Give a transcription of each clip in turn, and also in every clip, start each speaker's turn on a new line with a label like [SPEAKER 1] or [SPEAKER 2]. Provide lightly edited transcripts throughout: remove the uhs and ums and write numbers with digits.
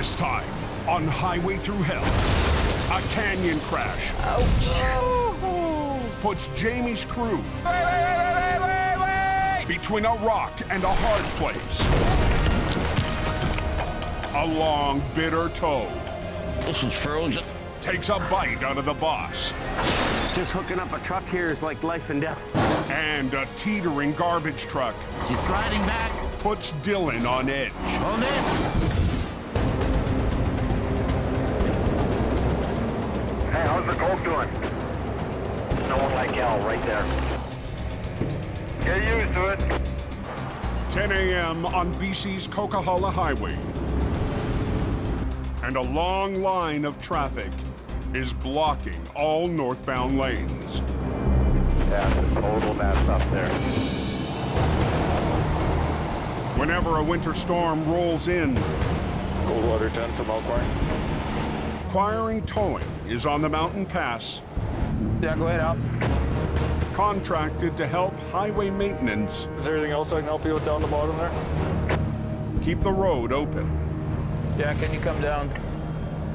[SPEAKER 1] This time, on Highway Thru Hell, a canyon crash puts Jamie's crew between a rock and a hard place. A long, bitter tow
[SPEAKER 2] This is frozen.
[SPEAKER 1] takes a bite out of the boss.
[SPEAKER 3] Just hooking up a truck here is like life and death.
[SPEAKER 1] And a teetering garbage truck
[SPEAKER 2] She's sliding back.
[SPEAKER 1] puts Dylan on edge.
[SPEAKER 2] Hold it.
[SPEAKER 4] Hey, how's the coke doing? Snowing like hell right there. Get used to it.
[SPEAKER 1] 10 a.m. on BC's Coquihalla Highway. And a long line of traffic is blocking all northbound lanes.
[SPEAKER 4] Yeah, it's a total mess up there.
[SPEAKER 1] Whenever a winter storm rolls in,
[SPEAKER 5] Coldwater 10 from Elkhorn.
[SPEAKER 1] Acquiring Towing is on the mountain pass,
[SPEAKER 5] Yeah, go ahead, Al.
[SPEAKER 1] contracted to help highway maintenance
[SPEAKER 5] Is there anything else I can help you with down the bottom there?
[SPEAKER 1] keep the road open.
[SPEAKER 6] Yeah, can you come down?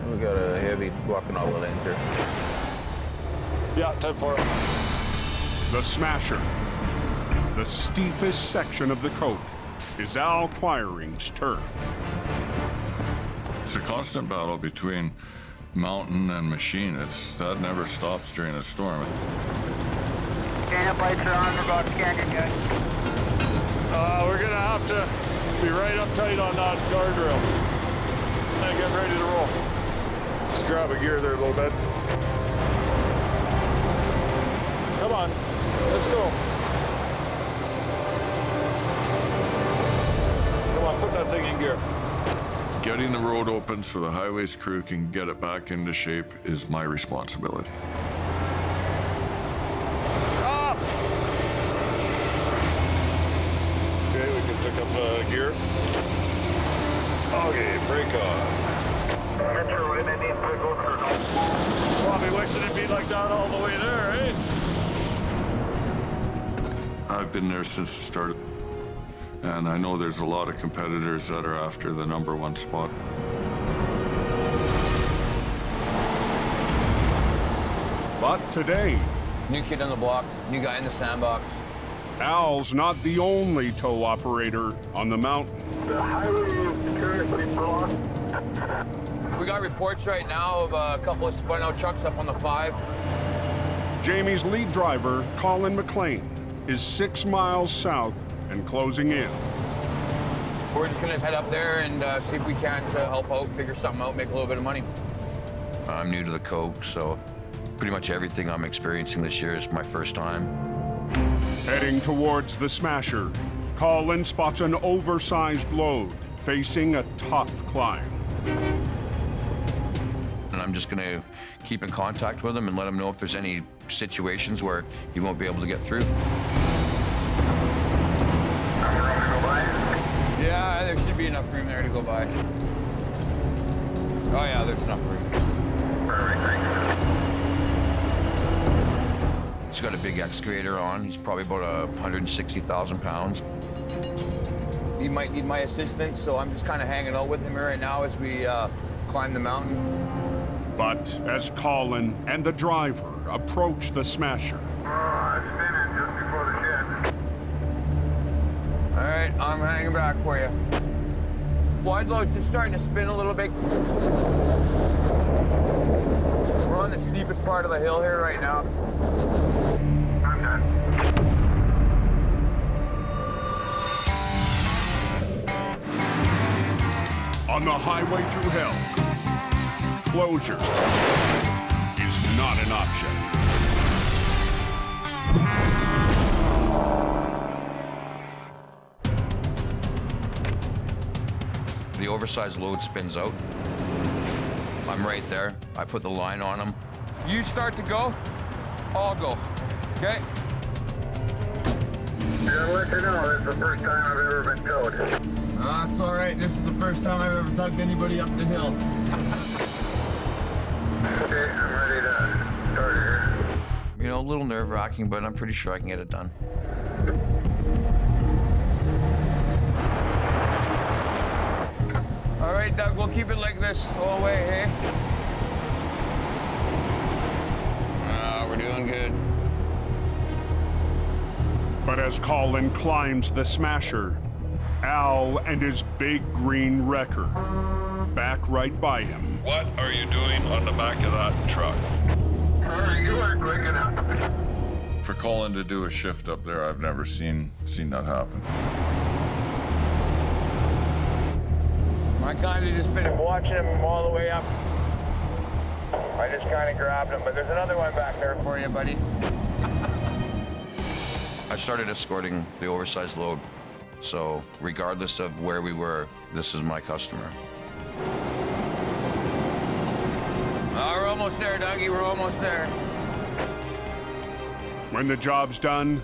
[SPEAKER 6] We got a heavy blocking all the lanes here.
[SPEAKER 5] Yeah, 10-4.
[SPEAKER 1] The Smasher, the steepest section of the Coke, is Al Acquiring's turf.
[SPEAKER 7] It's a constant battle between mountain and machine. That never stops during a storm.
[SPEAKER 4] Canyon lights are on for about canyon, guys.
[SPEAKER 5] We're gonna have to be right up tight on that guardrail. And get ready to roll. Just grab a gear there a little bit. Come on, let's go. Come on, put that thing in gear.
[SPEAKER 7] Getting the road open so the highways crew can get it back into shape is my responsibility.
[SPEAKER 5] Up! Okay, we can pick up gear. Okay, brake on. Probably wishing it'd be like that all the way there, eh?
[SPEAKER 7] I've been there since the start, and I know there's a lot of competitors that are after the #1 spot.
[SPEAKER 1] But today,
[SPEAKER 6] New kid on the block, new guy in the sandbox.
[SPEAKER 1] Al's not the only tow operator on the mountain.
[SPEAKER 4] The highway is currently blocked.
[SPEAKER 6] We got reports right now of a couple of spun out trucks up on the 5.
[SPEAKER 1] Jamie's lead driver, Colin McLean, is 6 miles south and closing in.
[SPEAKER 6] We're just gonna head up there and see if we can't help out, figure something out, make a little bit of money.
[SPEAKER 8] I'm new to the Coke, so pretty much everything I'm experiencing this year is my first time.
[SPEAKER 1] Heading towards the Smasher, Colin spots an oversized load facing a tough climb.
[SPEAKER 8] And I'm just gonna keep in contact with him and let him know if there's any situations where he won't be able to get through.
[SPEAKER 6] Yeah, there should be enough room there to go by. Oh yeah, there's enough room.
[SPEAKER 8] He's got a big excavator on. He's probably about 160,000 pounds.
[SPEAKER 6] He might need my assistance, so I'm just kind of hanging out with him right now as we climb the mountain.
[SPEAKER 1] But as Colin and the driver approach the Smasher,
[SPEAKER 4] I'm spinning just before the shed.
[SPEAKER 6] All right, I'm hanging back for you. Wide load's just starting to spin a little bit. We're on the steepest part of the hill here right now.
[SPEAKER 4] I'm done.
[SPEAKER 1] on the Highway Thru Hell, closure is not an option.
[SPEAKER 8] The oversized load spins out. I'm right there. I put the line on him.
[SPEAKER 6] You start to go, I'll go, okay?
[SPEAKER 4] Yeah, I'll let you know, this is the first time I've ever been towed.
[SPEAKER 6] That's all right. This is the first time I've ever tugged anybody up the hill.
[SPEAKER 4] Okay, I'm ready to start here.
[SPEAKER 8] You know, a little nerve-wracking, but I'm pretty sure I can get it done.
[SPEAKER 6] All right, Doug, we'll keep it like this all the way, hey? We're doing good.
[SPEAKER 1] But as Colin climbs the smasher, Al and his big green wrecker back right by him.
[SPEAKER 7] What are you doing on the back of that truck?
[SPEAKER 4] You aren't quick enough.
[SPEAKER 7] For Colin to do a shift up there, I've never seen that happen.
[SPEAKER 6] I kind of just been watching him all the way up. I just kind of grabbed him, but there's another one back there for you, buddy.
[SPEAKER 8] I started escorting the oversized load, so regardless of where we were, this is my customer.
[SPEAKER 6] Oh, we're almost there, Dougie, we're almost there.
[SPEAKER 1] When the job's done,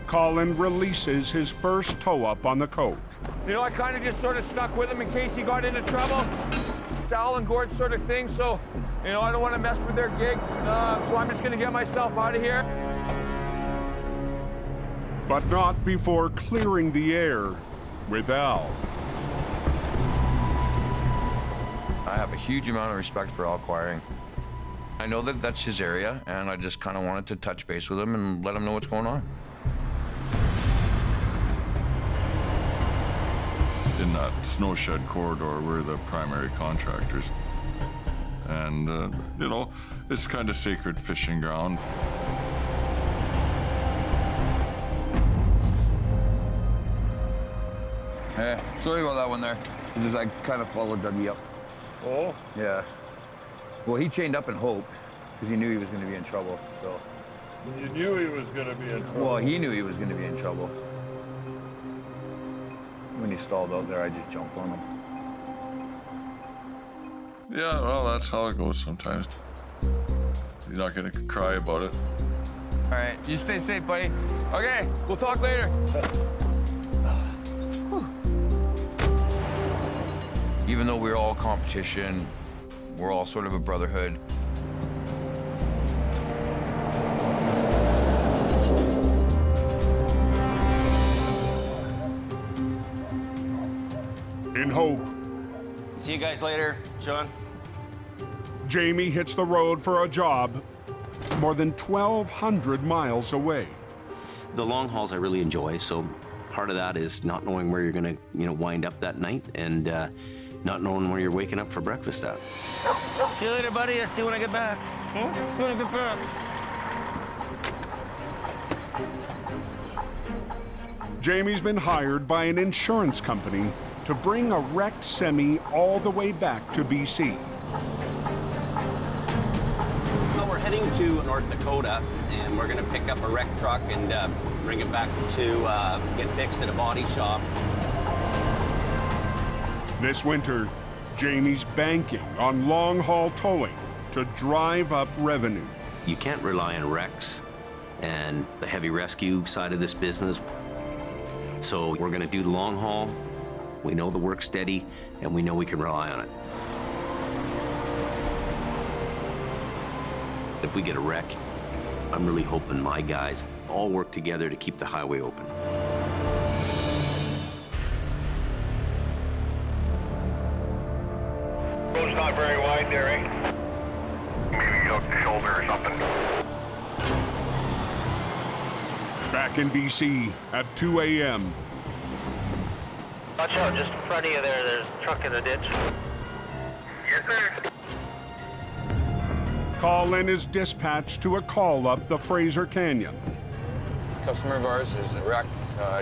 [SPEAKER 1] Colin releases his first tow-up on the Coke.
[SPEAKER 5] You know, I kind of just sort of stuck with him in case he got into trouble. It's Al and Gord sort of thing, so, you know, I don't want to mess with their gig, so I'm just going to get myself out of here.
[SPEAKER 1] But not before clearing the air with Al.
[SPEAKER 8] I have a huge amount of respect for Al Acquiring. I know that that's his area, and I just kind of wanted to touch base with him and let him know what's going on.
[SPEAKER 7] In that snow shed corridor, we're the primary contractors. And, you know, it's kind of sacred fishing ground.
[SPEAKER 6] Hey, sorry about that one there. I kind of followed Dougie up.
[SPEAKER 5] Oh?
[SPEAKER 6] Yeah. Well, he chained up in hope because he knew he was going to be in trouble, so.
[SPEAKER 5] You knew he was going to be in trouble.
[SPEAKER 6] Well, he knew he was going to be in trouble. When he stalled out there, I just jumped on him.
[SPEAKER 7] Yeah, well, that's how it goes sometimes. You're not gonna cry about it.
[SPEAKER 6] All right, you stay safe, buddy. Okay, we'll talk later.
[SPEAKER 8] Even though we're all competition, we're all sort of a brotherhood.
[SPEAKER 1] In hope,
[SPEAKER 3] See you guys later, John.
[SPEAKER 1] Jamie hits the road for a job more than 1,200 miles away.
[SPEAKER 3] The long hauls I really enjoy, so part of that is not knowing where you're gonna, wind up that night and not knowing where you're waking up for breakfast at. See you later, buddy. I'll see you when I get back. See you when I get back.
[SPEAKER 1] Jamie's been hired by an insurance company to bring a wrecked semi all the way back to BC.
[SPEAKER 3] Well, we're heading to North Dakota, and we're gonna pick up a wrecked truck and bring it back to get fixed at a body shop.
[SPEAKER 1] This winter, Jamie's banking on long-haul towing to drive up revenue.
[SPEAKER 3] You can't rely on wrecks and the heavy rescue side of this business. So we're gonna do the long haul. We know the work's steady, and we know we can rely on it. If we get a wreck, I'm really hoping my guys all work together to keep the highway open.
[SPEAKER 4] Road's not very wide there, eh? Maybe up the shoulder or something.
[SPEAKER 1] Back in BC at 2 a.m.
[SPEAKER 4] Watch out, just in front of you there's a truck in the ditch. Yes, sir.
[SPEAKER 1] Colin is dispatched to a call up the Fraser Canyon.
[SPEAKER 6] Customer of ours is wrecked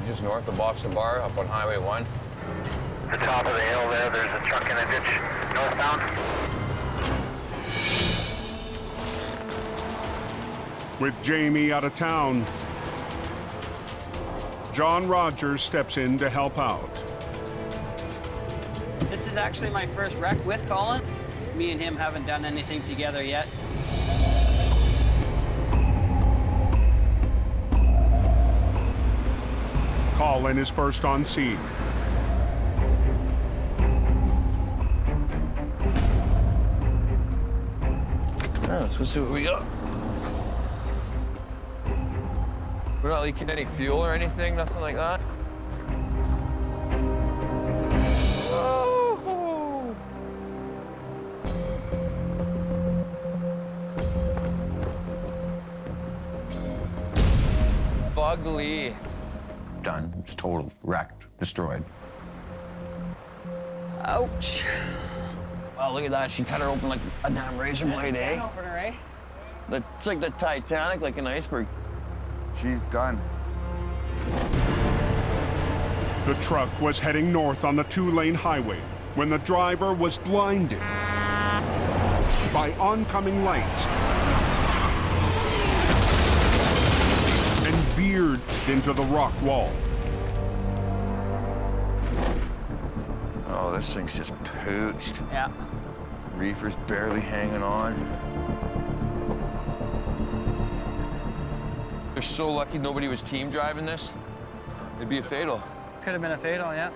[SPEAKER 6] just north of Boston Bar up on Highway 1.
[SPEAKER 4] The top of the hill there's a truck in the ditch, northbound.
[SPEAKER 1] With Jamie out of town, John Rogers steps in to help out.
[SPEAKER 9] This is actually my first wreck with Colin. Me and him haven't done anything together yet.
[SPEAKER 1] Colin is first on scene.
[SPEAKER 6] Yeah, let's see what we got. We're not leaking any fuel or anything, nothing like that. Oh.
[SPEAKER 8] ugly. Done. It's total, wrecked, destroyed.
[SPEAKER 9] Ouch.
[SPEAKER 8] Wow, look at that. She cut her open like a damn razor blade, eh?
[SPEAKER 9] Can opener, eh?
[SPEAKER 8] It's like the Titanic, like an iceberg. She's done.
[SPEAKER 1] The truck was heading north on the 2-lane highway when the driver was blinded by oncoming lights and veered into the rock wall.
[SPEAKER 8] Oh, this thing's just pooched.
[SPEAKER 9] Yeah.
[SPEAKER 8] Reefer's barely hanging on. They're so lucky nobody was team driving this. It'd be a fatal.
[SPEAKER 9] Could have been a fatal, yeah.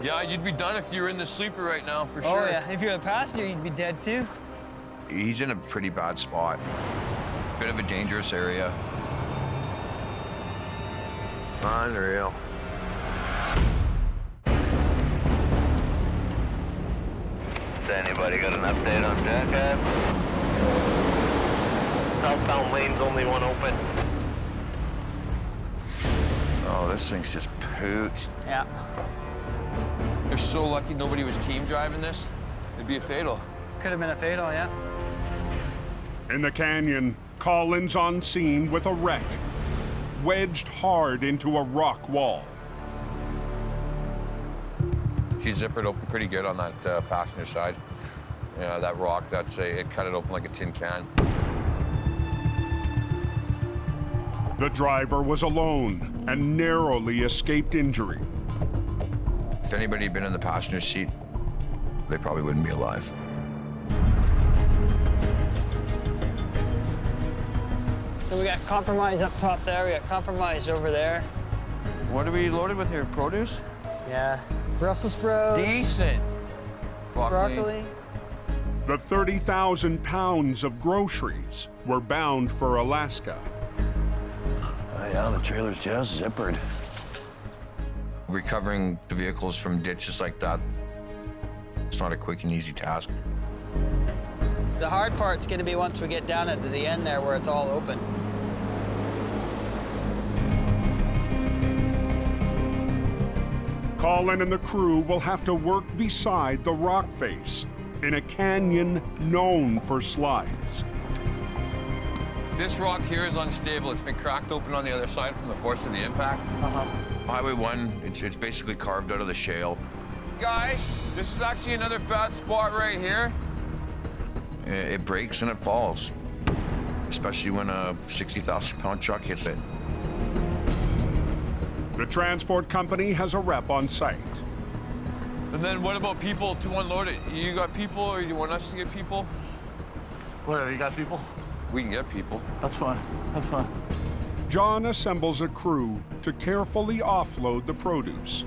[SPEAKER 8] Yeah, you'd be done if you were in the sleeper right now, for sure.
[SPEAKER 9] Oh, yeah. If you're a passenger, you'd be dead, too.
[SPEAKER 8] He's in a pretty bad spot. Bit of a dangerous area. Unreal.
[SPEAKER 4] Has anybody got an update on Jackass? Southbound lane's only one open.
[SPEAKER 8] Oh, this thing's just pooched.
[SPEAKER 9] Yeah.
[SPEAKER 8] They're so lucky nobody was team driving this. It'd be a fatal.
[SPEAKER 9] Could have been a fatal, yeah.
[SPEAKER 1] In the canyon, Collins on scene with a wreck, wedged hard into a rock wall.
[SPEAKER 8] She zippered open pretty good on that passenger side. Yeah, that rock, it cut it open like a tin can.
[SPEAKER 1] The driver was alone and narrowly escaped injury.
[SPEAKER 8] If anybody had been in the passenger seat, they probably wouldn't be alive.
[SPEAKER 9] So we got compromise up top there. We got compromise over there.
[SPEAKER 8] What are we loaded with here? Produce?
[SPEAKER 9] Yeah. Brussels sprouts.
[SPEAKER 8] Decent.
[SPEAKER 9] Broccoli.
[SPEAKER 1] The 30,000 pounds of groceries were bound for Alaska.
[SPEAKER 8] Yeah, the trailer's just zippered. Recovering the vehicles from ditches like that, it's not a quick and easy task.
[SPEAKER 9] The hard part's going to be once we get down at the end there where it's all open.
[SPEAKER 1] Colin and the crew will have to work beside the rock face in a canyon known for slides.
[SPEAKER 8] This rock here is unstable. It's been cracked open on the other side from the force of the impact. Highway 1, it's basically carved out of the shale. Guys, this is actually another bad spot right here. It breaks and it falls, especially when a 60,000-pound truck hits it.
[SPEAKER 1] The transport company has a rep on site.
[SPEAKER 8] And then what about people to unload it? You got people, or you want us to get people?
[SPEAKER 10] Whatever, you got people?
[SPEAKER 8] We can get people.
[SPEAKER 10] That's fine, that's fine.
[SPEAKER 1] John assembles a crew to carefully offload the produce.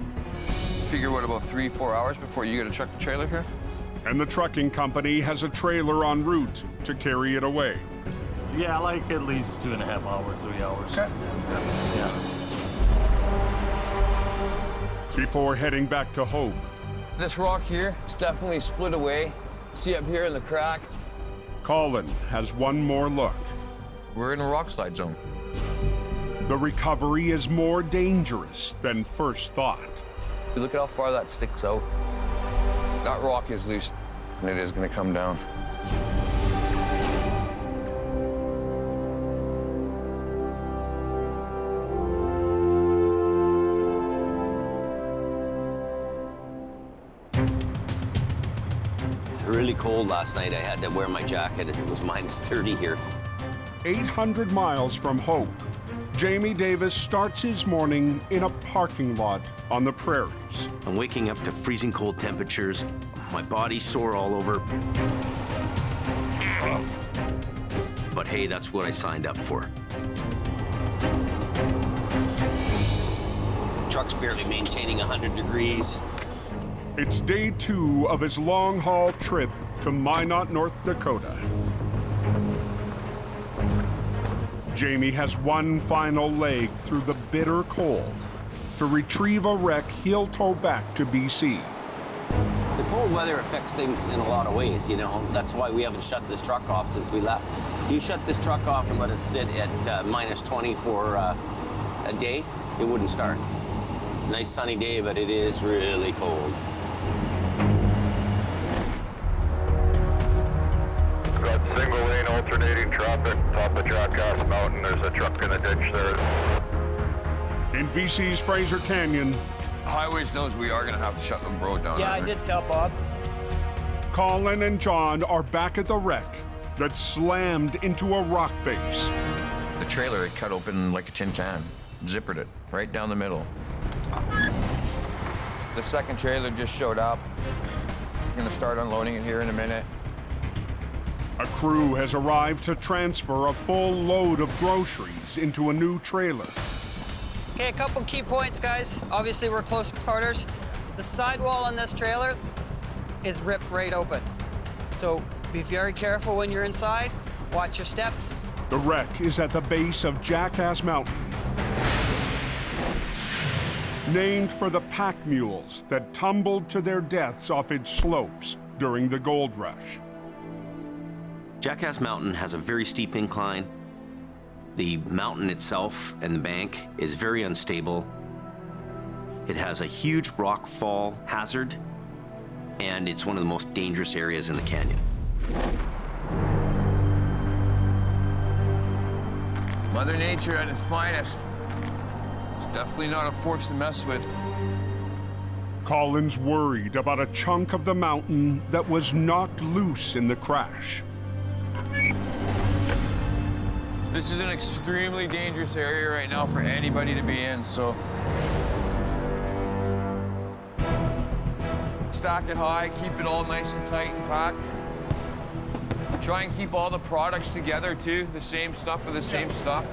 [SPEAKER 8] Figure what, about 3-4 hours before you get a truck and trailer here?
[SPEAKER 1] And the trucking company has a trailer en route to carry it away.
[SPEAKER 10] Yeah, like at least 2.5 hours, 3 hours.
[SPEAKER 8] Okay.
[SPEAKER 10] Yeah.
[SPEAKER 1] Before heading back to Hope,
[SPEAKER 8] This rock here is definitely split away. See up here in the crack?
[SPEAKER 1] Colin has one more look.
[SPEAKER 8] We're in a rock slide zone.
[SPEAKER 1] The recovery is more dangerous than first thought.
[SPEAKER 8] Look at how far that sticks out. That rock is loose, and it is going to come down.
[SPEAKER 3] Really cold last night. I had to wear my jacket. It was -30 here.
[SPEAKER 1] 800 miles from Hope, Jamie Davis starts his morning in a parking lot on the prairies.
[SPEAKER 3] I'm waking up to freezing cold temperatures. My body's sore all over. But hey, that's what I signed up for. Truck's barely maintaining 100 degrees.
[SPEAKER 1] It's day 2 of his long-haul trip to Minot, North Dakota. Jamie has one final leg through the bitter cold to retrieve a wreck he'll tow back to BC.
[SPEAKER 3] The Cold weather affects things in a lot of ways, you know. That's why we haven't shut this truck off since we left. If you shut this truck off and let it sit at minus 20 for a day, it wouldn't start. It's a nice sunny day, but it is really cold.
[SPEAKER 4] Got single lane alternating traffic, top of Jackass Mountain. There's a truck in the ditch there.
[SPEAKER 1] In BC's Fraser Canyon,
[SPEAKER 8] Highways knows we are gonna have to shut the road down.
[SPEAKER 9] Yeah, I did tell Bob.
[SPEAKER 1] Colin and John are back at the wreck that slammed into a rock face.
[SPEAKER 8] The trailer had cut open like a tin can, zippered it right down the middle. The second trailer just showed up. We're gonna start unloading it here in a minute.
[SPEAKER 1] A crew has arrived to transfer a full load of groceries into a new trailer.
[SPEAKER 9] Okay, a couple key points, guys. Obviously, we're close quarters. The sidewall on this trailer is ripped right open. So be very careful when you're inside. Watch your steps.
[SPEAKER 1] The wreck is at the base of Jackass Mountain, named for the pack mules that tumbled to their deaths off its slopes during the gold rush.
[SPEAKER 3] Jackass Mountain has a very steep incline. The mountain itself and the bank is very unstable. It has a huge rock fall hazard, and it's one of the most dangerous areas in the canyon.
[SPEAKER 8] Mother Nature at its finest. It's definitely not a force to mess with.
[SPEAKER 1] Colin's worried about a chunk of the mountain that was knocked loose in the crash.
[SPEAKER 8] This is an extremely dangerous area right now for anybody to be in, so. Stack it high, keep it all nice and tight and packed. Try and keep all the products together too, the same stuff for the same stuff.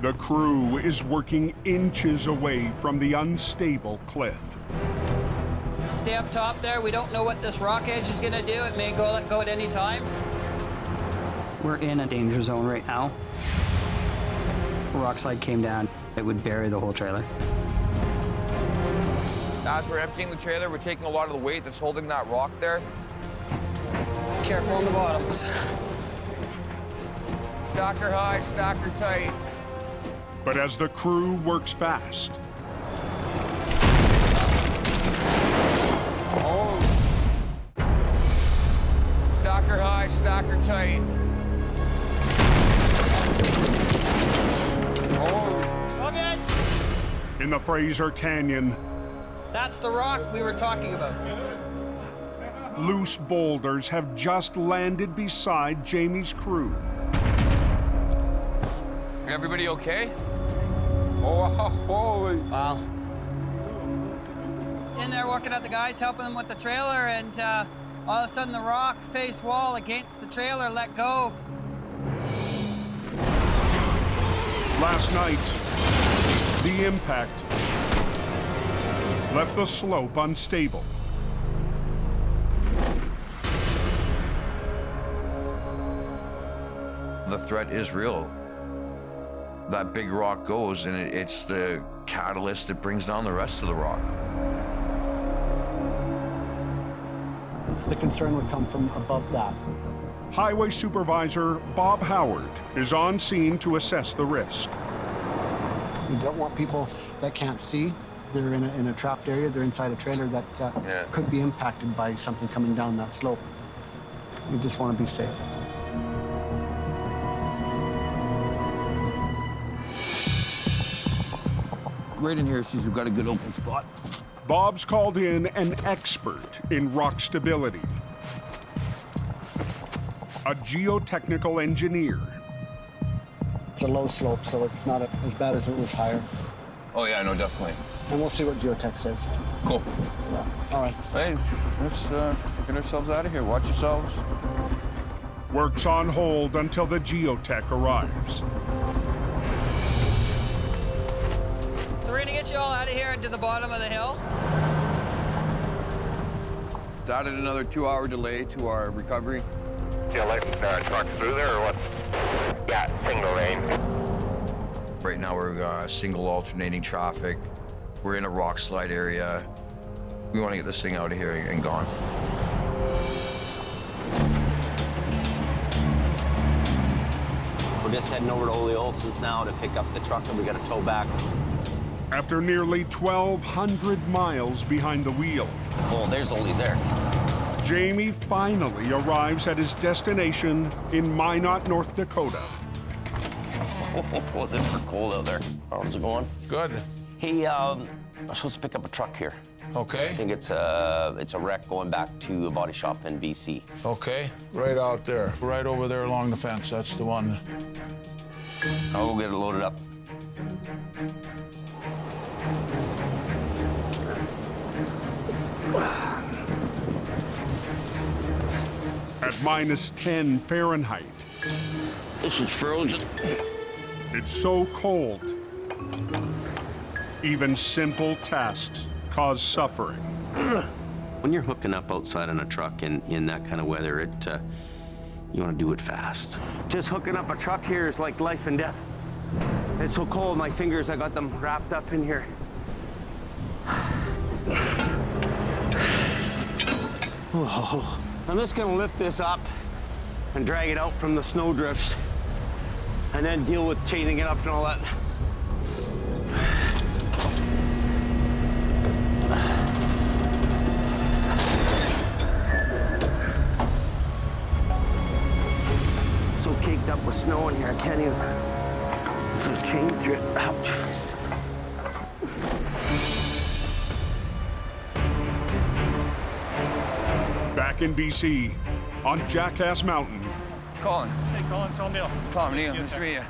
[SPEAKER 1] The crew is working inches away from the unstable cliff.
[SPEAKER 9] Stay up top there. We don't know what this rock edge is gonna do. It may go at any time. We're in a danger zone right now. If a rock slide came down, it would bury the whole trailer.
[SPEAKER 8] As we're emptying the trailer, we're taking a lot of the weight that's holding that rock there.
[SPEAKER 9] Careful on the bottoms.
[SPEAKER 8] Stack her high, stack her tight.
[SPEAKER 1] But as the crew works fast,
[SPEAKER 8] Stack her high, stack her tight.
[SPEAKER 9] All good.
[SPEAKER 1] in the Fraser Canyon,
[SPEAKER 9] That's the rock we were talking about.
[SPEAKER 1] loose boulders have just landed beside Jamie's crew.
[SPEAKER 8] Everybody okay?
[SPEAKER 6] Oh, holy.
[SPEAKER 9] Wow. In there working at the guys, helping them with the trailer, and all of a sudden the rock face wall against the trailer let go.
[SPEAKER 1] Last night, the impact left the slope unstable.
[SPEAKER 8] The threat is real. That big rock goes, and it's the catalyst that brings down the rest of the rock.
[SPEAKER 11] The concern would come from above that.
[SPEAKER 1] Highway Supervisor Bob Howard is on scene to assess the risk.
[SPEAKER 11] We don't want people that can't see. They're in a trapped area. They're inside a trailer that could be impacted by something coming down that slope. We just want to be safe.
[SPEAKER 8] Right in here, we've got a good open spot.
[SPEAKER 1] Bob's called in an expert in rock stability, a geotechnical engineer.
[SPEAKER 11] It's a low slope, so it's not as bad as it was higher.
[SPEAKER 8] Oh yeah, no, definitely.
[SPEAKER 11] And we'll see what geotech says.
[SPEAKER 8] Cool.
[SPEAKER 11] Yeah. All right.
[SPEAKER 6] Hey, let's get ourselves out of here. Watch yourselves.
[SPEAKER 1] Works on hold until the geotech arrives.
[SPEAKER 9] So we're gonna get you all out of here into the bottom of the hill.
[SPEAKER 8] It's added another 2-hour delay to our recovery.
[SPEAKER 4] You let truck through there or what? Yeah, single lane.
[SPEAKER 8] Right now we're single alternating traffic. We're in a rock slide area. We want to get this thing out of here and gone.
[SPEAKER 3] We're just heading over to Ole Olson's now to pick up the truck that we got to tow back.
[SPEAKER 1] After nearly 1,200 miles behind the wheel,
[SPEAKER 3] Oh, there's Ole's there.
[SPEAKER 1] Jamie finally arrives at his destination in Minot, North Dakota.
[SPEAKER 3] Was it for cold out there? How's it going?
[SPEAKER 6] Good.
[SPEAKER 3] Hey, I'm supposed to pick up a truck here. I
[SPEAKER 6] Okay.
[SPEAKER 3] think it's a wreck going back to a body shop in BC.
[SPEAKER 6] Okay. Right out there. Right over there along the fence. That's the one.
[SPEAKER 3] I'll go get it loaded up.
[SPEAKER 1] At -10 Fahrenheit,
[SPEAKER 2] This is frozen.
[SPEAKER 1] it's so cold. Even simple tasks cause suffering.
[SPEAKER 3] When you're hooking up outside on a truck in that kind of weather, you want to do it fast. Just hooking up a truck here is like life and death. It's so cold, my fingers, I got them wrapped up in here. Oh, I'm just gonna lift this up and drag it out from the snow drifts and then deal with chaining it up and all that. So caked up with snow in here, I can't even change it. Ouch.
[SPEAKER 1] Back in BC, on Jackass Mountain,
[SPEAKER 8] Colin.
[SPEAKER 10] Hey, Colin, Tom Neal.
[SPEAKER 8] Tom, Neil, nice to meet you.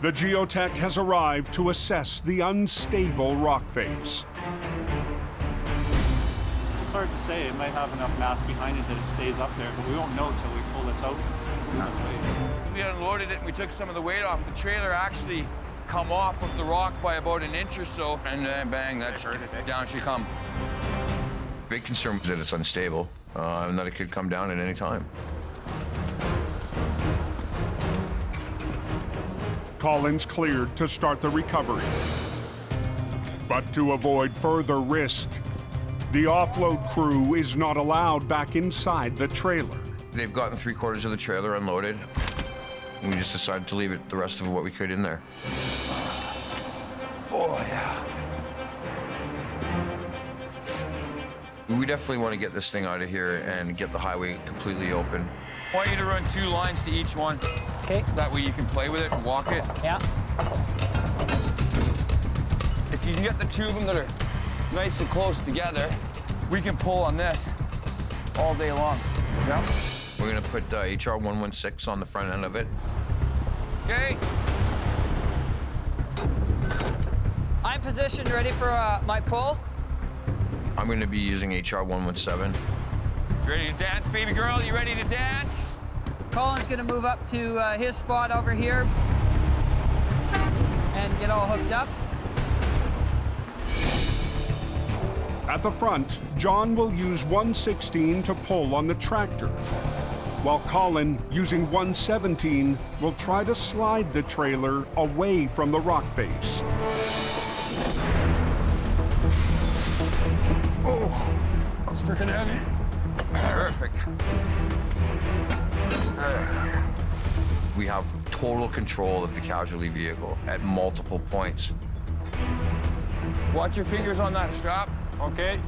[SPEAKER 1] the geotech has arrived to assess the unstable rock face.
[SPEAKER 10] It's hard to say. It might have enough mass behind it that it stays up there, but we won't know until we pull this out.
[SPEAKER 8] We unloaded it and we took some of the weight off. The trailer actually come off of the rock by about an inch or so, and then bang, that's down she come. Big concern is that it's unstable, and that it could come down at any time.
[SPEAKER 1] Colin's cleared to start the recovery. But to avoid further risk, the offload crew is not allowed back inside the trailer.
[SPEAKER 8] They've gotten 3/4 of the trailer unloaded. We just decided to leave it, the rest of what we could in there. Oh, yeah. We definitely want to get this thing out of here and get the highway completely open. I want you to run 2 lines to each one.
[SPEAKER 9] Okay.
[SPEAKER 8] That way you can play with it and walk it.
[SPEAKER 9] Yeah.
[SPEAKER 8] If you can get the 2 of them that are nice and close together, we can pull on this all day long.
[SPEAKER 6] Yep.
[SPEAKER 8] We're gonna put HR 116 on the front end of it. Okay.
[SPEAKER 9] I'm positioned, ready for my pull.
[SPEAKER 8] I'm gonna be using HR 117. You ready to dance, baby girl? You ready to dance?
[SPEAKER 9] Colin's gonna move up to his spot over here and get all hooked up.
[SPEAKER 1] At the front, John will use 116 to pull on the tractor, while Colin, using 117, will try to slide the trailer away from the rock face.
[SPEAKER 8] Oh, that's freaking heavy. Perfect. We have total control of the casualty vehicle at multiple points. Watch your fingers on that strap.
[SPEAKER 10] Okay.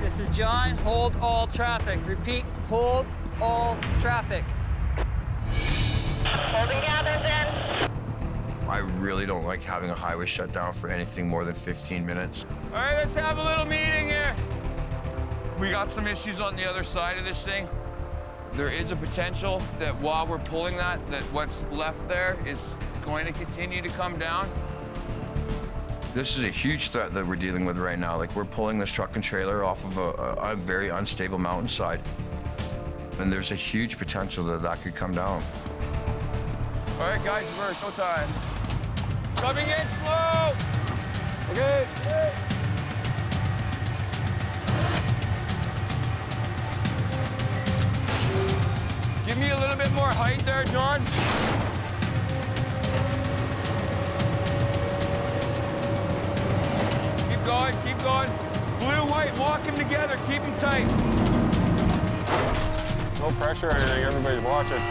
[SPEAKER 9] This is John. Hold all traffic. Repeat, hold all traffic.
[SPEAKER 12] Holding gathers in.
[SPEAKER 8] I really don't like having a highway shut down for anything more than 15 minutes. All right, let's have a little meeting here. We got some issues on the other side of this thing. There is a potential that while we're pulling that what's left there is going to continue to come down. This is a huge threat that we're dealing with right now. Like, we're pulling this truck and trailer off of a very unstable mountainside. And there's a huge potential that could come down. All right, guys, we're showtime. Coming in slow. Okay. Give me a little bit more height there, John. going, keep going. Blue, white, walk them together, keep them tight.
[SPEAKER 5] No pressure or anything, everybody's watching.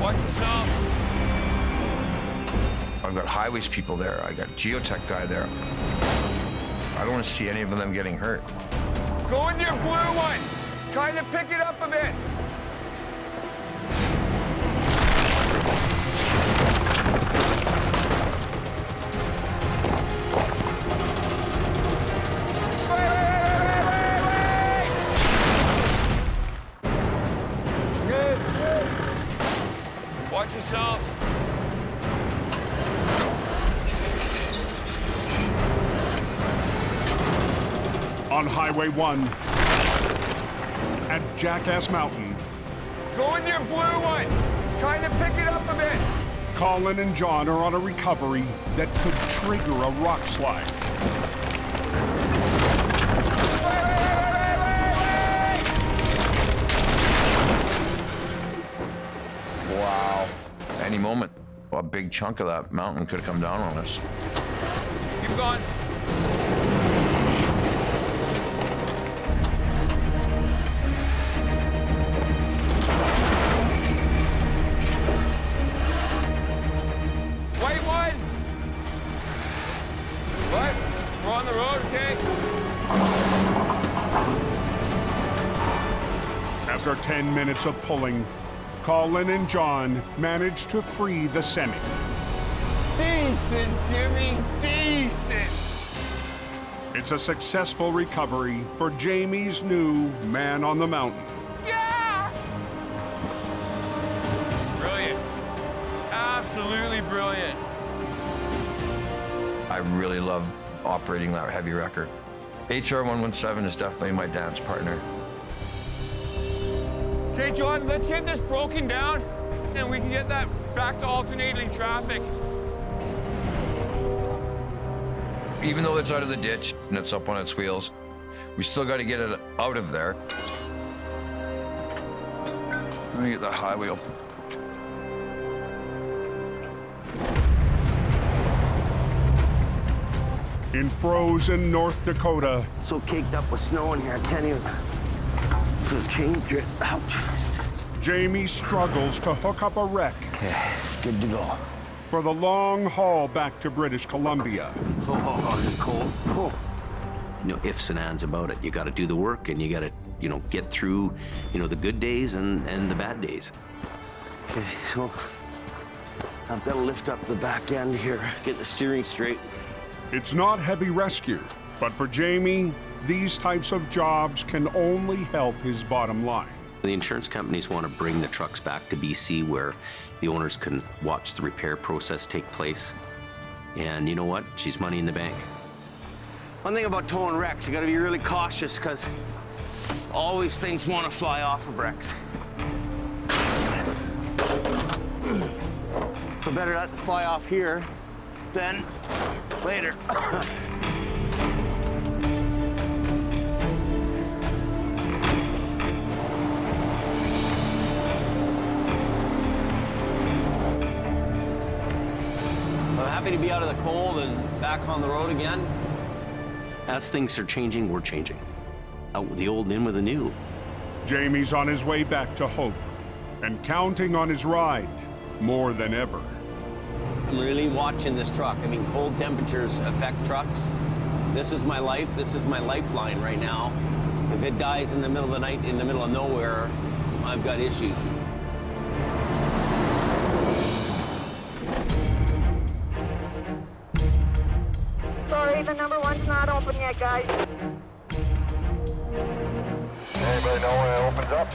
[SPEAKER 8] Watch yourself. I've got highways people there. I got geotech guy there. I don't want to see any of them getting hurt. Go with your blue one. Kind of pick it up a bit. Good. Watch yourself.
[SPEAKER 1] On Highway 1 at Jackass Mountain.
[SPEAKER 8] Go with your blue one. Kind of pick it up a bit.
[SPEAKER 1] Colin and John are on a recovery that could trigger a rock slide.
[SPEAKER 8] Wow. Any moment, a big chunk of that mountain could have come down on us. Keep going. White one. What? We're on the road, okay?
[SPEAKER 1] After 10 minutes of pulling, Colin and John managed to free the semi.
[SPEAKER 8] Decent, Jimmy, decent.
[SPEAKER 1] It's a successful recovery for Jamie's new man on the mountain.
[SPEAKER 8] Yeah! Brilliant. Absolutely brilliant. I really love operating that heavy wrecker. HR117 is definitely my dance partner. Okay, John, let's get this broken down and we can get that back to alternating traffic. Even though it's out of the ditch and it's up on its wheels, we still got to get it out of there. Let me get that high wheel.
[SPEAKER 1] In frozen North Dakota,
[SPEAKER 3] So caked up with snow in here, I can't even change it. Ouch.
[SPEAKER 1] Jamie struggles to hook up a wreck
[SPEAKER 3] Okay, good to go.
[SPEAKER 1] for the long haul back to British Columbia.
[SPEAKER 3] Oh, is it cold? Oh. No ifs and ands about it. You got to do the work, and you got to, get through, the good days and the bad days. Okay, so I've got to lift up the back end here, get the steering straight.
[SPEAKER 1] It's not heavy rescue, but for Jamie, these types of jobs can only help his bottom line.
[SPEAKER 3] The insurance companies want to bring the trucks back to BC where the owners can watch the repair process take place. And you know what? She's money in the bank. One thing about towing wrecks, you got to be really cautious because always things want to fly off of wrecks. So better not to fly off here than later. Happy to be out of the cold and back on the road again. As things are changing, we're changing. Out with the old and in with the new.
[SPEAKER 1] Jamie's on his way back to Hope and counting on his ride more than ever.
[SPEAKER 3] I'm really watching this truck. I mean, cold temperatures affect trucks. This is my life. This is my lifeline right now. If it dies in the middle of the night, in the middle of nowhere, I've got issues.
[SPEAKER 12] Sorry, the number one's not open yet, guys.
[SPEAKER 4] Anybody know when it opens up?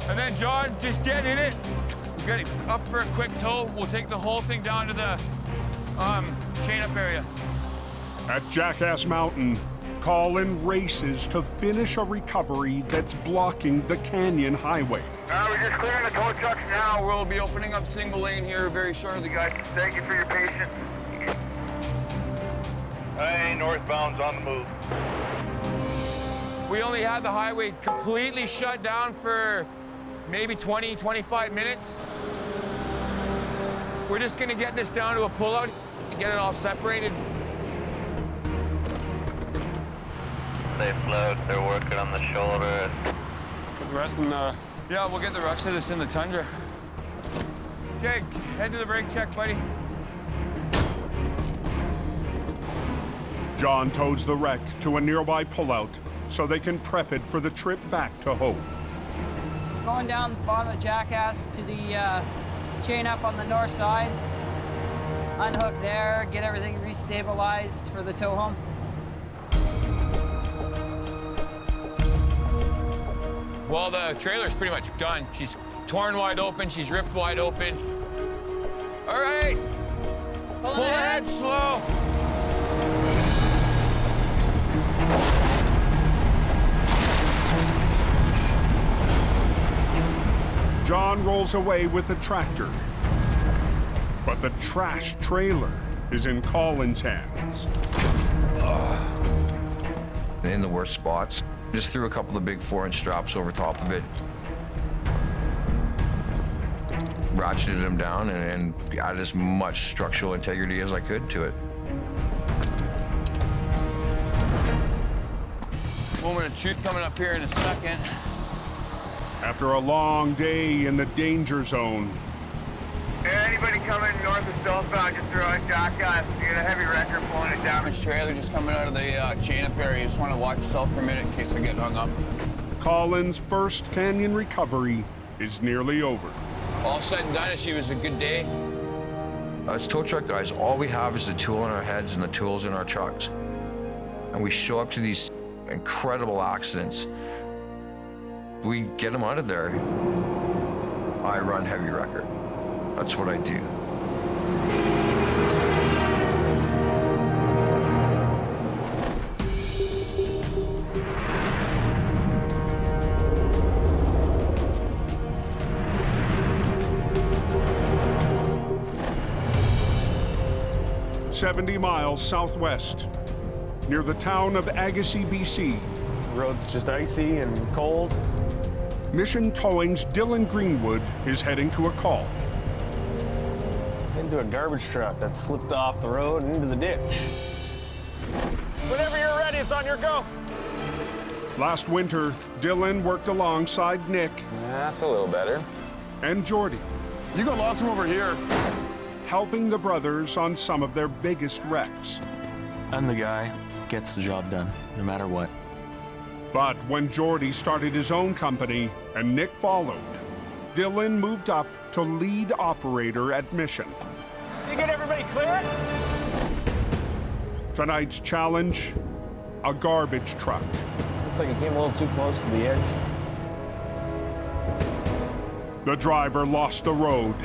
[SPEAKER 8] And then, John, just get in it. We got it up for a quick tow. We'll take the whole thing down to the chain-up area.
[SPEAKER 1] At Jackass Mountain, Colin races to finish a recovery that's blocking the Canyon Highway.
[SPEAKER 4] We're just clearing the tow trucks now.
[SPEAKER 8] We'll be opening up single lane here very shortly, guys.
[SPEAKER 4] Thank you for your patience. Hey, northbound's on the move.
[SPEAKER 6] We only had the highway completely shut down for maybe 20, 25 minutes. We're just gonna get this down to a pullout and get it all separated.
[SPEAKER 4] They float, they're working on the shoulder.
[SPEAKER 5] The rest of them,
[SPEAKER 6] Yeah, we'll get the rest of this in the Tundra. Okay, head to the brake check, buddy.
[SPEAKER 1] John tows the wreck to a nearby pullout so they can prep it for the trip back to Hope.
[SPEAKER 9] Going down the bottom of the jackass to the chain up on the north side. Unhook there, get everything restabilized for the tow home.
[SPEAKER 6] Well, the trailer's pretty much done. She's torn wide open, she's ripped wide open. All right, pull ahead slow.
[SPEAKER 1] John rolls away with the tractor, but the trash trailer is in Colin's hands.
[SPEAKER 8] In the worst spots. Just threw a couple of big 4-inch straps over top of it. Ratcheted them down and added as much structural integrity as I could to it.
[SPEAKER 6] Moment of truth coming up here in a second.
[SPEAKER 1] After a long day in the danger zone,
[SPEAKER 4] Anybody coming north of southbound, just throw a jackass. You got a heavy wrecker pulling it down.
[SPEAKER 6] This trailer just coming out of the chain-up area. Just want to watch yourself for a minute in case I get hung up.
[SPEAKER 1] Colin's first canyon recovery is nearly over.
[SPEAKER 6] All said and done, it was a good day.
[SPEAKER 8] As tow truck guys, all we have is the tool in our heads and the tools in our trucks. And we show up to these incredible accidents. We get them out of there. I run heavy wrecker. That's what I do.
[SPEAKER 1] "70 miles southwest, near the town of Agassiz, BC.
[SPEAKER 13] The road's just icy and cold.
[SPEAKER 1] Mission Towing's Dylan Greenwood is heading to a call.
[SPEAKER 13] Into a garbage truck that slipped off the road and into the ditch. Whenever you're ready, it's on your go.
[SPEAKER 1] Last winter, Dylan worked alongside Nick.
[SPEAKER 13] That's a little better.
[SPEAKER 1] And Jordy.
[SPEAKER 5] You got lots of them over here.
[SPEAKER 1] Helping the brothers on some of their biggest wrecks.
[SPEAKER 13] I'm the guy who gets the job done, no matter what.
[SPEAKER 1] But when Jordy started his own company and Nick followed, Dylan moved up to lead operator at Mission.
[SPEAKER 13] You get everybody clear?
[SPEAKER 1] Tonight's challenge, a garbage truck.
[SPEAKER 13] Looks like it came a little too close to the edge.
[SPEAKER 1] The driver lost the road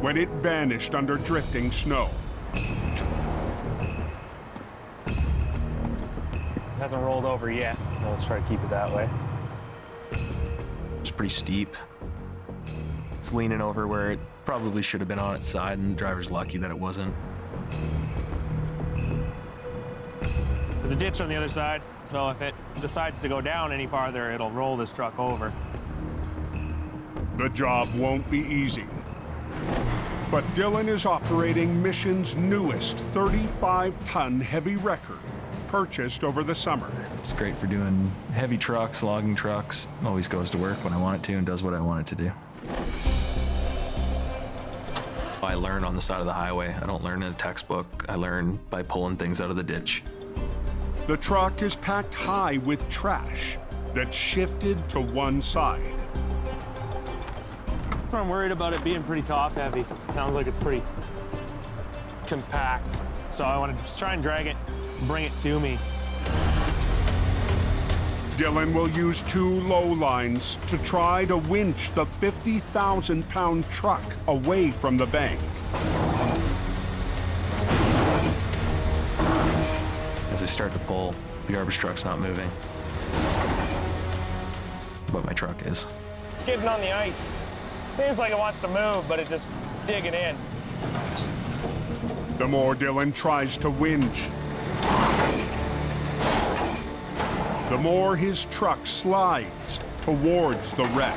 [SPEAKER 1] when it vanished under drifting snow.
[SPEAKER 13] Hasn't rolled over yet. Well, let's try to keep it that way. It's pretty steep. It's leaning over where it probably should have been on its side, and the driver's lucky that it wasn't. There's a ditch on the other side, so if it decides to go down any farther, it'll roll this truck over.
[SPEAKER 1] The job won't be easy. But Dylan is operating Mission's newest 35-ton heavy wrecker, purchased over the summer.
[SPEAKER 13] It's great for doing heavy trucks, logging trucks. Always goes to work when I want it to and does what I want it to do. I learn on the side of the highway. I don't learn in a textbook. I learn by pulling things out of the ditch.
[SPEAKER 1] The truck is packed high with trash that's shifted to one side.
[SPEAKER 13] I'm worried about it being pretty top heavy. It sounds like it's pretty compact. So I want to just try and drag it, bring it to me.
[SPEAKER 1] Dylan will use 2 low lines to try to winch the 50,000-pound truck away from the bank.
[SPEAKER 13] As I start to pull, the garbage truck's not moving. But my truck is. It's getting on the ice. Seems like it wants to move, but it's just digging in.
[SPEAKER 1] The more Dylan tries to winch, the more his truck slides towards the wreck.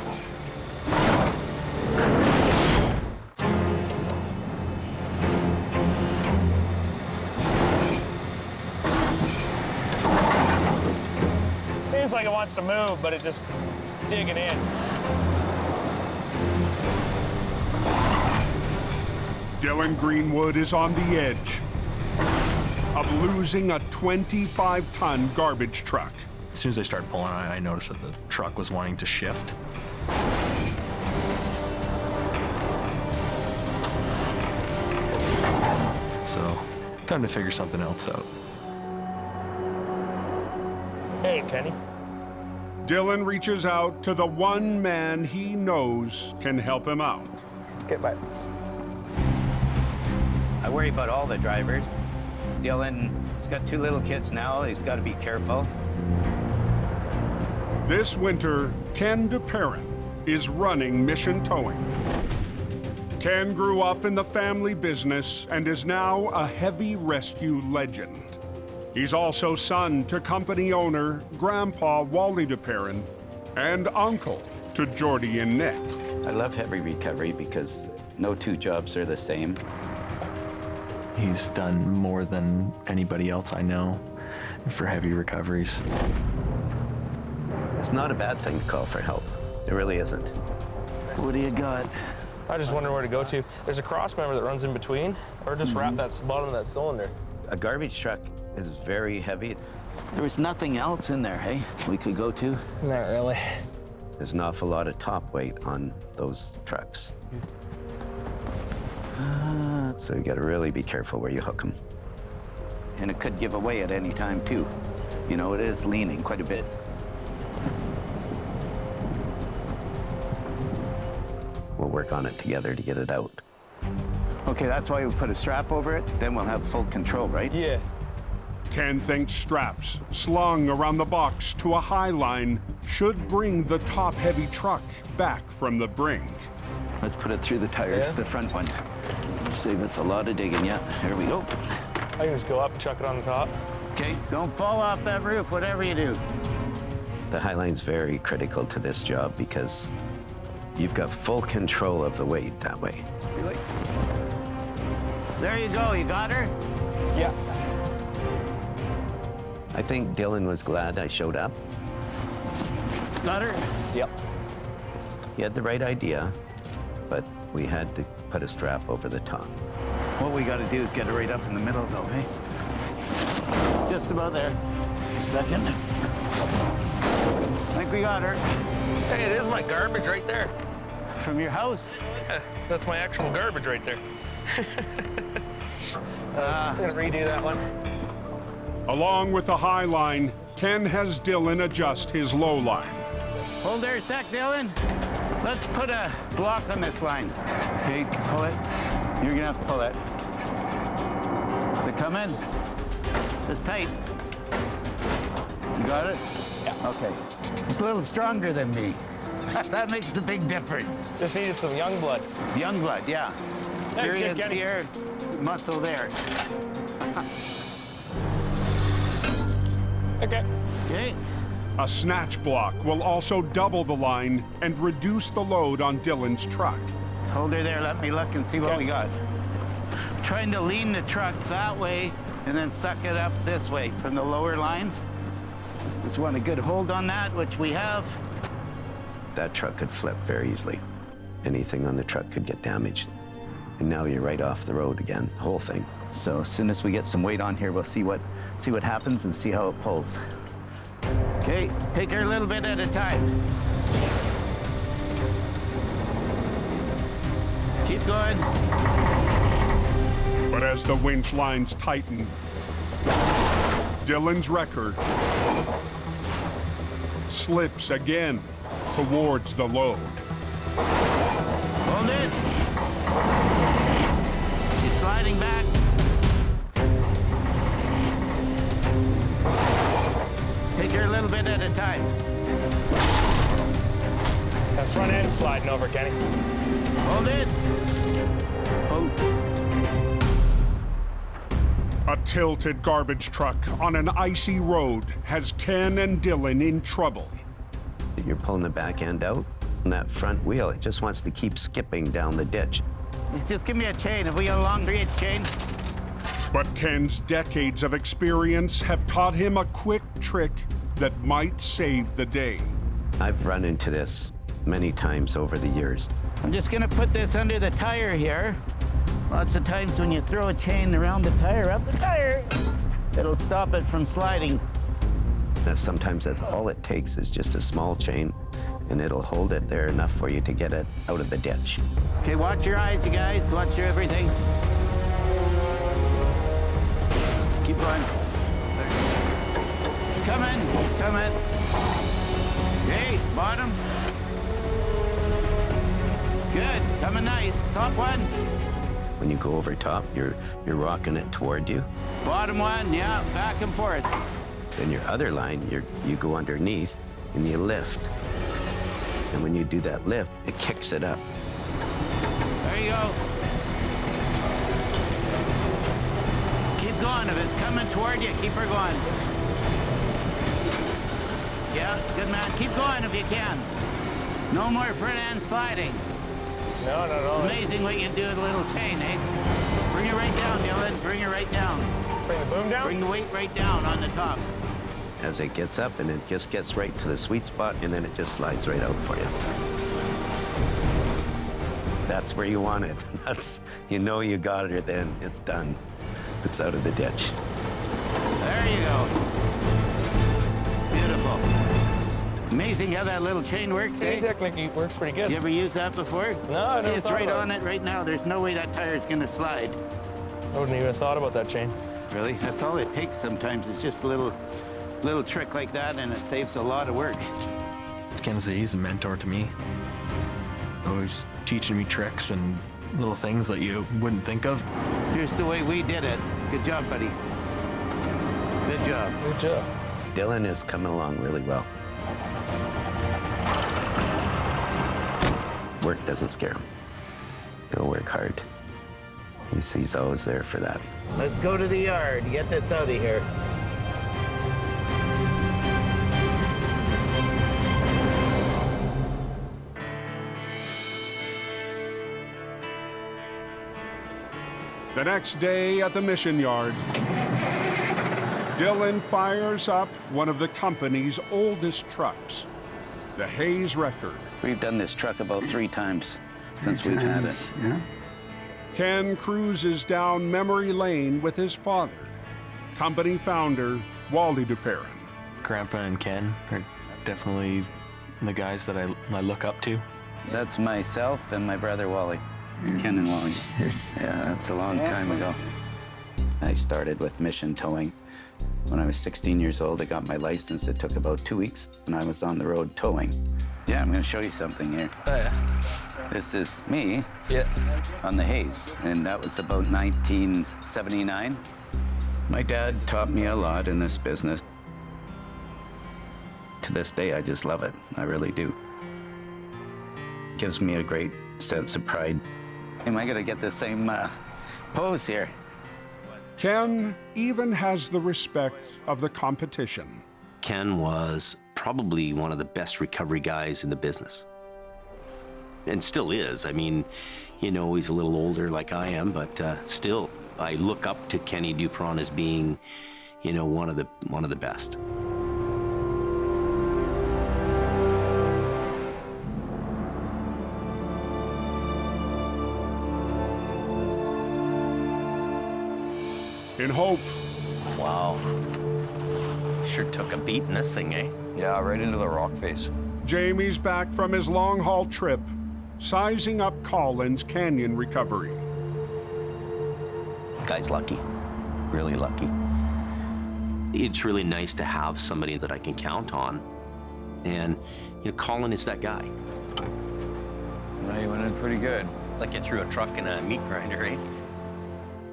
[SPEAKER 13] Seems like it wants to move, but it's just digging in.
[SPEAKER 1] Dylan Greenwood is on the edge of losing a 25-ton garbage truck.
[SPEAKER 13] As soon as I started pulling, I noticed that the truck was wanting to shift. So, time to figure something else out. Hey, Kenny.
[SPEAKER 1] Dylan reaches out to the one man he knows can help him out.
[SPEAKER 13] Get back.
[SPEAKER 14] I worry about all the drivers. Dylan, he's got 2 little kids now. He's got to be careful.
[SPEAKER 1] This winter, Ken DeParent is running Mission Towing. Ken grew up in the family business and is now a heavy rescue legend. He's also son to company owner Grandpa Wally DeParent and uncle to Jordy and Nick.
[SPEAKER 15] I love heavy recovery because no 2 jobs are the same.
[SPEAKER 13] He's done more than anybody else I know for heavy recoveries.
[SPEAKER 15] It's not a bad thing to call for help. It really isn't. What do you got?
[SPEAKER 13] I just wonder where to go to. There's a cross member that runs in between, or just wrap that bottom of that cylinder.
[SPEAKER 15] A garbage truck is very heavy. There was nothing else in there, hey, we could go to?
[SPEAKER 13] Not really.
[SPEAKER 15] There's an awful lot of top weight on those trucks. So you gotta really be careful where you hook them. And it could give away at any time too. You know, it is leaning quite a bit. We'll work on it together to get it out. Okay, that's why we put a strap over it. Then we'll have full control, right?
[SPEAKER 13] Yeah.
[SPEAKER 1] Ken thinks straps slung around the box to a high line should bring the top-heavy truck back from the brink.
[SPEAKER 15] Let's put it through the tires, the front one. Save us a lot of digging, yeah. Here we go.
[SPEAKER 13] I can just go up and chuck it on the top.
[SPEAKER 15] Okay, don't fall off that roof, whatever you do. The high line's very critical to this job because you've got full control of the weight that way. There you go, you got her?
[SPEAKER 13] Yeah.
[SPEAKER 15] I think Dylan was glad I showed up. Got her?
[SPEAKER 13] Yep.
[SPEAKER 15] He had the right idea, but we had to put a strap over the top. What we gotta do is get it right up in the middle though, hey? Just about there. Second. I think we got her.
[SPEAKER 13] Hey, it is my garbage right there.
[SPEAKER 15] From your house?
[SPEAKER 13] Yeah, that's my actual garbage right there. I'm gonna redo that one.
[SPEAKER 1] Along with the high line, Ken has Dylan adjust his low line.
[SPEAKER 15] Hold there a sec, Dylan. Let's put a block on this line. Okay, pull it. You're gonna have to pull it. Does it come in? It's tight. You got it?
[SPEAKER 13] Yeah.
[SPEAKER 15] Okay. It's a little stronger than me. That makes a big difference.
[SPEAKER 13] Just needed some young blood.
[SPEAKER 15] Young blood, yeah.
[SPEAKER 13] Thanks,
[SPEAKER 15] Experience here, muscle there.
[SPEAKER 13] Okay.
[SPEAKER 15] Okay.
[SPEAKER 1] A snatch block will also double the line and reduce the load on Dylan's truck.
[SPEAKER 15] Hold her there, let me look and see what we got. Trying to lean the truck that way and then suck it up this way from the lower line. Just want a good hold on that, which we have. That truck could flip very easily. Anything on the truck could get damaged. And now you're right off the road again, the whole thing. So as soon as we get some weight on here, we'll see what happens and see how it pulls. Okay, take her a little bit at a time. Keep going.
[SPEAKER 1] But as the winch lines tighten, Dylan's wrecker slips again towards the load.
[SPEAKER 15] Hold it. She's sliding back. Take her a little bit at a time.
[SPEAKER 13] That front end's sliding over, Kenny.
[SPEAKER 15] Hold it. Hold.
[SPEAKER 1] A tilted garbage truck on an icy road has Ken and Dylan in trouble.
[SPEAKER 16] You're pulling the back end out, and that front wheel, it just wants to keep skipping down the ditch.
[SPEAKER 15] Just give me a chain. Have we got a long 3/8 chain?
[SPEAKER 1] But Ken's decades of experience have taught him a quick trick that might save the day.
[SPEAKER 16] I've run into this many times over the years.
[SPEAKER 15] I'm just gonna put this under the tire here. Lots of times when you throw a chain around the tire, up the tire, it'll stop it from sliding.
[SPEAKER 16] Sometimes all it takes is just a small chain, and it'll hold it there enough for you to get it out of the ditch.
[SPEAKER 15] Okay, watch your eyes, you guys. Watch your everything. Keep going. It's coming. It's coming. Hey, bottom. Good. Coming nice. Top one.
[SPEAKER 16] When you go over top, you're rocking it toward you.
[SPEAKER 15] Bottom one, yeah, back and forth.
[SPEAKER 16] Then your other line, you go underneath and you lift. And when you do that lift, it kicks it up.
[SPEAKER 15] There you go. Keep going. If it's coming toward you, keep her going. Yeah, good man. Keep going if you can. No more front end sliding.
[SPEAKER 13] No.
[SPEAKER 15] It's amazing what you can do with a little chain, eh? Bring it right down, Dylan. Bring it right down.
[SPEAKER 13] Bring the boom down?
[SPEAKER 15] Bring the weight right down on the top.
[SPEAKER 16] As it gets up, and it just gets right to the sweet spot, and then it just slides right out for you. That's where you want it. You know you got it, then it's done. It's out of the ditch.
[SPEAKER 15] There you go. Beautiful. Amazing how that little chain works, eh?
[SPEAKER 13] Technically works pretty good.
[SPEAKER 15] You ever used that before?
[SPEAKER 13] No,
[SPEAKER 15] See, it's right on it right now. There's no way that tire's gonna slide.
[SPEAKER 13] I wouldn't even thought about that chain.
[SPEAKER 15] Really? That's all it takes sometimes. It's just a little trick like that, and it saves a lot of work.
[SPEAKER 13] He's a mentor to me. Always teaching me tricks and little things that you wouldn't think of.
[SPEAKER 15] Here's the way we did it. Good job, buddy. Good job.
[SPEAKER 13] Good job.
[SPEAKER 16] Dylan is coming along really well. Work doesn't scare him. He'll work hard. He's always there for that.
[SPEAKER 15] Let's go to the yard. Get this out of here.
[SPEAKER 1] The next day at the mission yard, Dylan fires up one of the company's oldest trucks, the Hayes Record.
[SPEAKER 15] We've done this truck about 3 times since we've had it.
[SPEAKER 11] Yeah.
[SPEAKER 1] Ken cruises down memory lane with his father, company founder Wally DePerrin.
[SPEAKER 13] Grandpa and Ken are definitely the guys that I look up to.
[SPEAKER 15] That's myself and my brother Wally. Ken and Wally.
[SPEAKER 16] Yeah, that's a long time ago. I started with mission towing. When I was 16 years old, I got my license. It took about 2 weeks, and I was on the road towing.
[SPEAKER 15] Yeah, I'm gonna show you something here.
[SPEAKER 13] Oh, yeah.
[SPEAKER 16] This is me
[SPEAKER 13] Yeah.
[SPEAKER 16] on the Hayes, and that was about 1979. My dad taught me a lot in this business. To this day, I just love it. I really do. Gives me a great sense of pride.
[SPEAKER 15] Am I gonna get the same pose here?
[SPEAKER 1] Ken even has the respect of the competition.
[SPEAKER 3] Ken was probably one of the best recovery guys in the business. And still is. I mean, you know, he's a little older like I am, but still, I look up to Kenny Dupron as being, you know, one of the best.
[SPEAKER 1] In hope.
[SPEAKER 3] Wow. Sure took a beat in this thing, eh?
[SPEAKER 8] Yeah, right into the rock face.
[SPEAKER 1] Jamie's back from his long-haul trip, sizing up Colin's canyon recovery.
[SPEAKER 3] Guy's lucky. Really lucky. It's really nice to have somebody that I can count on. And, you know, Colin is that guy.
[SPEAKER 8] Well, you went in pretty good.
[SPEAKER 3] Like you threw a truck in a meat grinder, eh?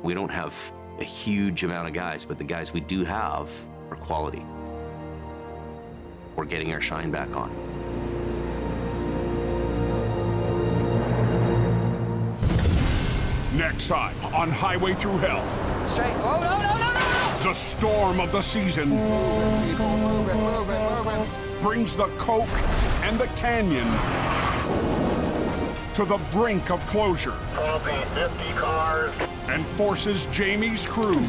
[SPEAKER 3] We don't have a huge amount of guys, but the guys we do have are quality. We're getting our shine back on.
[SPEAKER 1] Next time on Highway Thru Hell.
[SPEAKER 9] Straight. Whoa, no, no, no, no!
[SPEAKER 1] The storm of the season brings the Coke and the Canyon to the brink of closure
[SPEAKER 4] 50 cars.
[SPEAKER 1] and forces Jamie's crew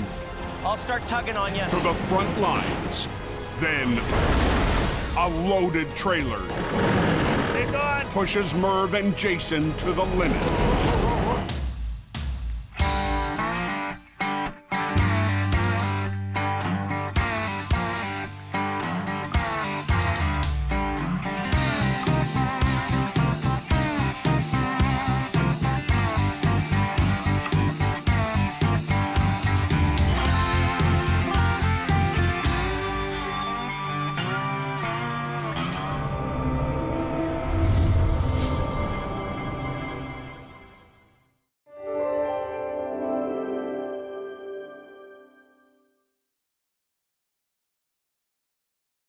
[SPEAKER 17] I'll start tugging on you.
[SPEAKER 1] to the front lines. Then, a loaded trailer pushes Merv and Jason to the limit.